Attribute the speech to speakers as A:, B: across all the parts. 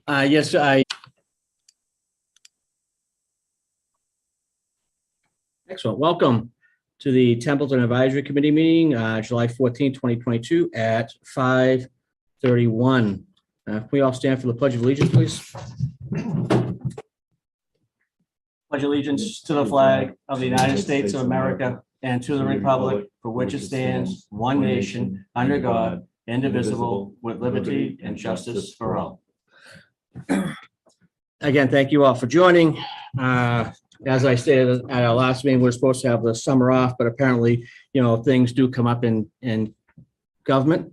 A: Yes, excellent. Welcome to the Templeton Advisory Committee meeting, July 14, 2022 at 5:31. Can we all stand for the Pledge of Allegiance, please? Pledge allegiance to the flag of the United States of America and to the republic for which it stands, one nation, under God, indivisible, with liberty and justice for all. Again, thank you all for joining. As I stated at our last meeting, we're supposed to have the summer off, but apparently, things do come up in government.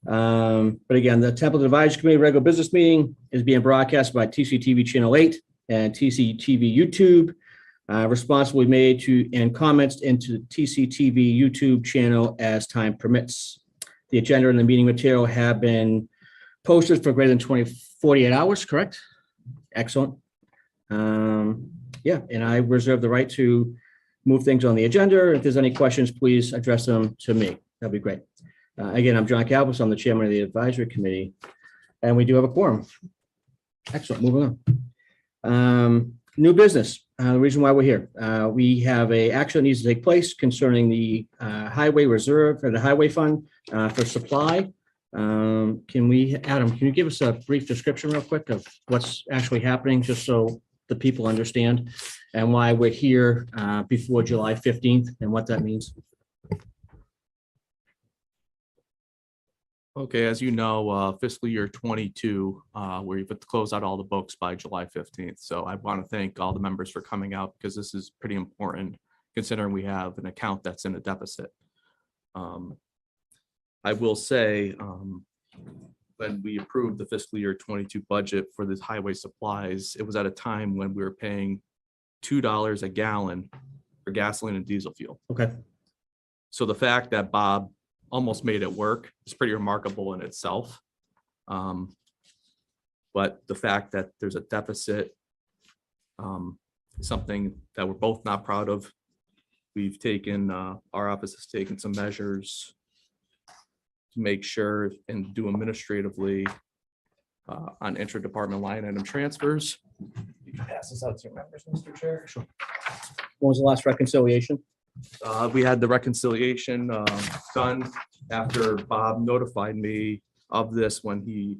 A: But again, the Templeton Advisory Committee regular business meeting is being broadcast by TCTV Channel 8 and TCTV YouTube. Responsibly made to and comments into the TCTV YouTube channel as time permits. The agenda and the meeting material have been posted for greater than 48 hours, correct? Excellent. Yeah, and I reserve the right to move things on the agenda. If there's any questions, please address them to me. That'd be great. Again, I'm John Calvis. I'm the chairman of the advisory committee, and we do have a quorum. Excellent. Moving on. New business. The reason why we're here. We have a action that needs to take place concerning the highway reserve or the highway fund for supply. Adam, can you give us a brief description real quick of what's actually happening, just so the people understand, and why we're here before July 15th and what that means?
B: Okay, as you know, fiscal year 22, where you have to close out all the books by July 15th. So I want to thank all the members for coming out, because this is pretty important considering we have an account that's in a deficit. I will say, when we approved the fiscal year 22 budget for this highway supplies, it was at a time when we were paying $2 a gallon for gasoline and diesel fuel.
A: Okay.
B: So the fact that Bob almost made it work is pretty remarkable in itself. But the fact that there's a deficit is something that we're both not proud of. We've taken, our office has taken some measures to make sure and do administratively on intra-department line item transfers. You can pass this out to your members, Mr. Chair.
A: Sure. When was the last reconciliation?
B: We had the reconciliation done after Bob notified me of this when he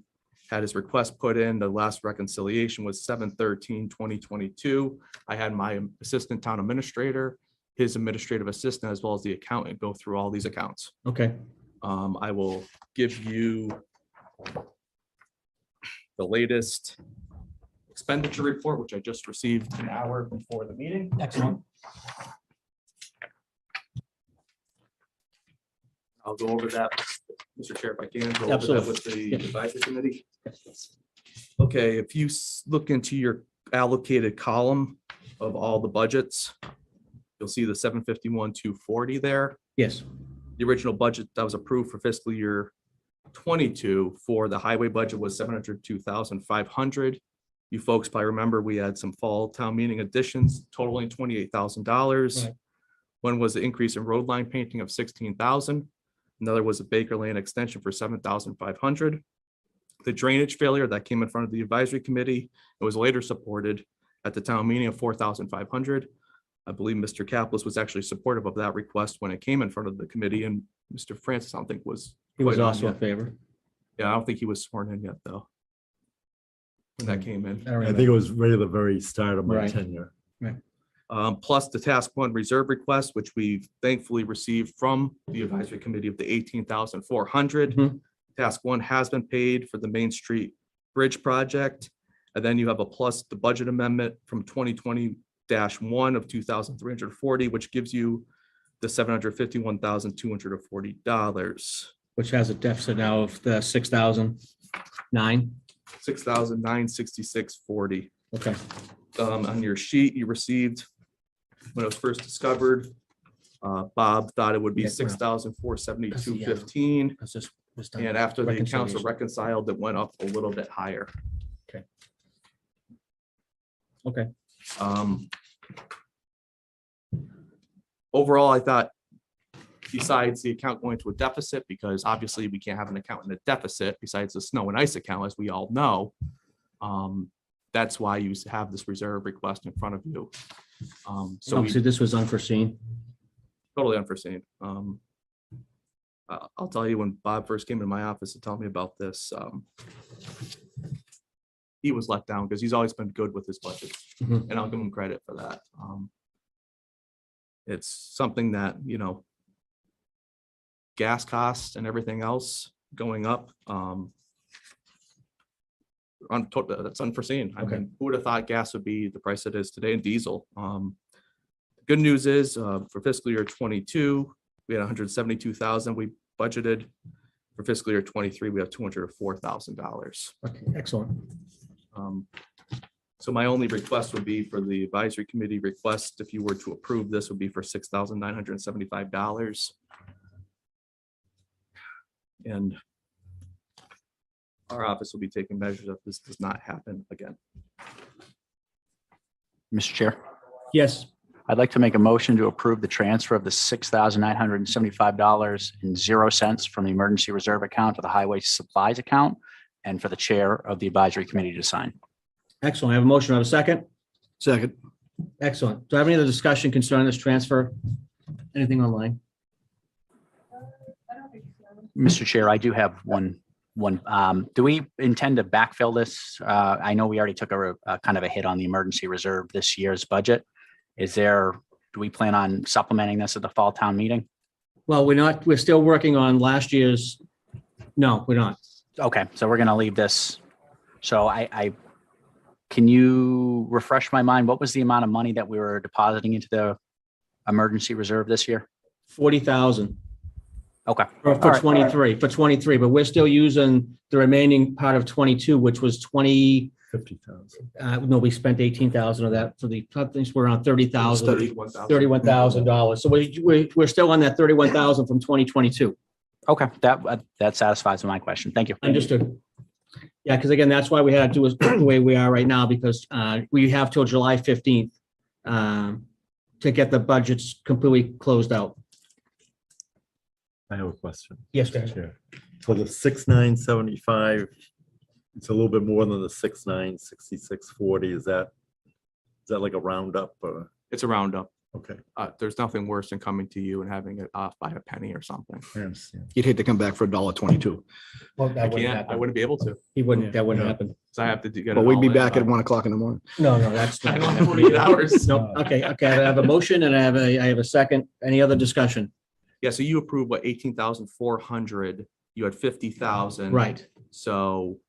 B: had his request put in. The last reconciliation was 7/13/2022. I had my assistant town administrator, his administrative assistant, as well as the accountant go through all these accounts.
A: Okay.
B: I will give you the latest expenditure report, which I just received an hour before the meeting.
A: Excellent.
B: I'll go over that, Mr. Chair, if I can, go over
A: Absolutely.
B: that with the advisory committee. Okay, if you look into your allocated column of all the budgets, you'll see the 751,240 there.
A: Yes.
B: The original budget that was approved for fiscal year 22 for the highway budget was 702,500. You folks probably remember we had some fall town meeting additions totaling $28,000.
A: Right.
B: One was the increase in road line painting of 16,000. Another was a Baker Lane extension for 7,500. The drainage failure that came in front of the advisory committee, it was later supported at the town meeting of 4,500. I believe Mr. Kaplis was actually supportive of that request when it came in front of the committee, and Mr. Francis, I don't think
A: He was
B: quite on
A: also in
B: yet.
A: favor.
B: Yeah, I don't think he was sworn in yet, though, when that came in.
A: I don't
C: I think
A: remember.
C: it was right at the very start of my
A: Right.
C: tenure.
B: Plus the task one reserve request, which we thankfully received from the advisory committee of the 18,400.
A: Mhm.
B: Task one has been paid for the Main Street Bridge project. And then you have a plus the budget amendment from 2020-1 of 2,340, which gives you the $751,240.
A: Which has a deficit now of the 6,009.
B: 6,966.40.
A: Okay.
B: On your sheet you received when it was first discovered, Bob thought it would be
A: Yeah, well,
B: 6,472.15,
A: That's just was done.
B: and after the accounts were
A: Reconciliation.
B: reconciled, it went up a little bit higher.
A: Okay.
B: Overall, I thought, besides the account going to a deficit, because obviously we can't have an account in a deficit besides the snow and ice account, as we all know, That's why you have this reserve request in front of you. So
A: Obviously, this was unforeseen.
B: totally unforeseen. I'll tell you, when Bob first came into my office to tell me about this, he was let down because he's always been good with his budget,
A: Mhm.
B: and I'll give him credit for that. It's something that, gas costs and everything else going up. That's unforeseen. I
A: Okay.
B: mean, who would have thought gas would be the price it is today, and diesel? Good news is, for fiscal year 22, we had 172,000 we budgeted. For fiscal year 23, we have $204,000.
A: Okay, excellent.
B: So my only request would be for the advisory committee request, if you were to approve this, would be for $6,975. And our office will be taking measures if this does not happen again.
D: Mr. Chair,
A: Yes,
D: I'd like to make a motion to approve the transfer of the $6,975.00 from the emergency reserve account to the highway supplies account, and for the chair of the advisory committee to sign.
A: excellent. I have a motion. I have a second.
C: Second.
A: Excellent. Do I have any other discussion concerning this transfer? Anything online?
D: Mr. Chair, I do have one. Do we intend to backfill this? I know we already took a kind of a hit on the emergency reserve this year's budget. Do we plan on supplementing this at the fall town meeting?
A: Well, we're still working on last year's. No, we're not.
D: Okay, so we're going to leave this. So can you refresh my mind? What was the amount of money that we were depositing into the emergency reserve this year?
A: 40,000
D: Okay.
A: for
D: All right.
A: 23, but we're still using the remaining part of 22, which was 20.
C: 50,000.
A: No, we spent 18,000 of that for the, I think we're on 30,000,
B: $31,000.
A: $31,000. So we're still on that 31,000 from 2022.
D: Okay, that satisfies my question. Thank you.
A: Understood. Yeah, because again, that's why we had to do it the way we are right now, because we have till July 15th to get the budgets completely closed out.
C: I have a question.
A: Yes, go ahead.
C: Chair. For the 6,975, it's a little bit more than the 6,966.40. Is that like a roundup or?
B: It's a roundup.
C: Okay,
B: There's nothing worse than coming to you and having it off by a penny or something.
C: I understand.
E: You'd hate to come back for $1.22,
A: Well,
B: I
A: that wouldn't
B: can't, I
A: happen.
B: wouldn't be able to.
A: That wouldn't
C: Yeah.
A: happen.
B: So I have to get it
E: but we'd be
B: all in
E: back
B: by-
E: at 1 o'clock in the morning.
A: No, that's.
B: I don't have 48 hours.
A: No, okay, I have a motion and I have a second. Any other discussion?
B: Yeah, so you approved what, 18,400, you had 50,000.
A: Right,
B: So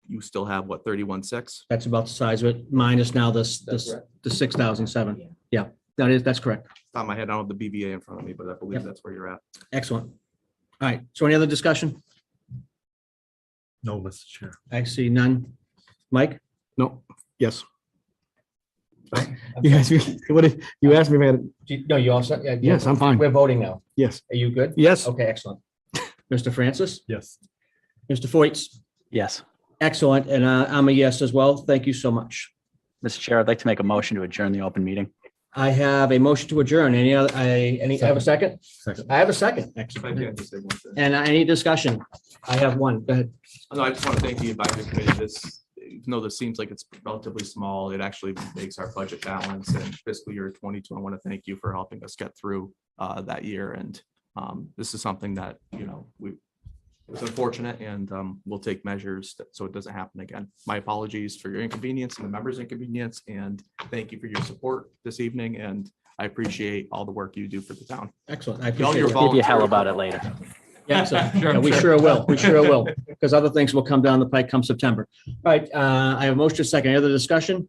B: you still have what, 31.6?
A: that's about the size of it, minus now the 6,007. Yeah, that's correct.
B: Top of my head, I don't have the BVA in front of me, but I believe
A: Yep.
B: that's where you're at.
A: Excellent. All right, so any other discussion?
C: No, Mr. Chair.
A: I see none. Mike?
E: No, yes. You asked me, you asked me, if I had-
A: No, you all set? Yeah,
E: yes, I'm fine.
A: We're voting now.
E: Yes,
A: Are you good?
E: yes.
A: Okay, excellent. Mr. Francis?
C: Yes.
A: Mr. Foyt's?
D: Yes.
A: Excellent, and I'm a yes as well. Thank you so much.
D: Mr. Chair, I'd like to make a motion to adjourn the open meeting.
A: I have a motion to adjourn. Any other, I have a second?
C: Second.
A: I have a second.
B: If I
A: Excellent.
B: can just say one thing.
A: And any discussion? I have one. Go ahead.
B: No, I just want to thank the advisory committee. Even though this seems like it's relatively small, it actually makes our budget balance and fiscal year 22. I want to thank you for helping us get through that year. And this is something that, it's unfortunate, and we'll take measures so it doesn't happen again. My apologies for your inconvenience and the members' inconvenience, and thank you for your support this evening. And I appreciate all the work you do for the town.
A: Excellent. I
B: All
A: appreciate
B: your
A: it.
D: Give you hell about it later.
A: Yeah, so,
B: Sure,
A: yeah, we
B: sure.
A: sure will. We sure will, because other things will come down the pike come September. All right, I have a motion second. Any other discussion?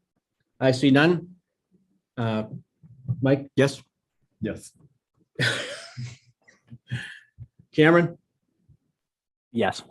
A: I see none. Mike,
E: Yes.
C: Yes.
A: Cameron,
D: Yes.